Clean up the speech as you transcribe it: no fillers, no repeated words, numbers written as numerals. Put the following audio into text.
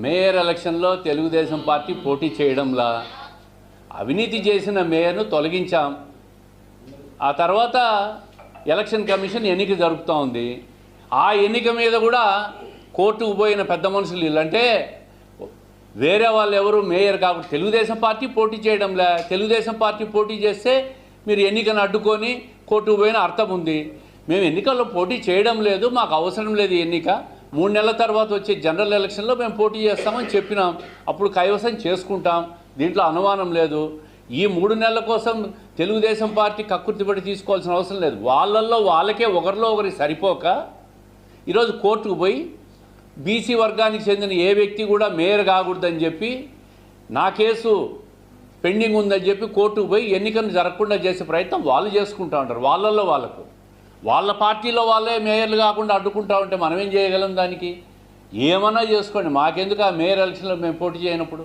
Mayor ఎలక్షన్లో Telugu Desam party పోటీ చేయడంలా అవినీతి చేసిన మేయర్ను తొలగించాం. ఆ తర్వాత ఎలక్షన్ కమిషన్ ఎన్నిక జరుపుతూ ఉంది. ఆ ఎన్నిక మీద కూడా కోర్టుకు పోయిన పెద్ద మనుషులు వీళ్ళంటే వేరే వాళ్ళు ఎవరు మేయర్ కాకుండా తెలుగుదేశం పార్టీ పోటీ చేయడంలే. తెలుగుదేశం పార్టీ పోటీ చేస్తే మీరు ఎన్నికను అడ్డుకొని కోర్టుకు పోయిన అర్థం ఉంది. మేము ఎన్నికల్లో పోటీ చేయడం లేదు, మాకు అవసరం లేదు ఎన్నిక. 3 నెలల తర్వాత వచ్చే జనరల్ ఎలక్షన్లో మేము పోటీ చేస్తామని చెప్పినాం. అప్పుడు కైవసం చేసుకుంటాం, దీంట్లో అనుమానం లేదు. ఈ 3 నెలల కోసం తెలుగుదేశం పార్టీ కక్కుర్తిపడి తీసుకోవాల్సిన అవసరం లేదు. వాళ్ళల్లో వాళ్ళకే ఒకరిలో ఒకరికి సరిపోక ఈరోజు కోర్టుకు పోయి బీసీ వర్గానికి చెందిన ఏ వ్యక్తి కూడా మేయర్ కాకూడదని చెప్పి నా కేసు పెండింగ్ ఉందని చెప్పి కోర్టుకు పోయి ఎన్నికను జరగకుండా చేసే ప్రయత్నం వాళ్ళు చేసుకుంటూ ఉంటారు. వాళ్ళల్లో వాళ్ళకు వాళ్ళ పార్టీలో వాళ్ళే మేయర్లు కాకుండా అడ్డుకుంటా ఉంటే మనం ఏం చేయగలం? దానికి ఏమన్నా చేసుకోండి, మాకెందుకు ఆ మేయర్ ఎలక్షన్లో మేము పోటీ చేయనప్పుడు?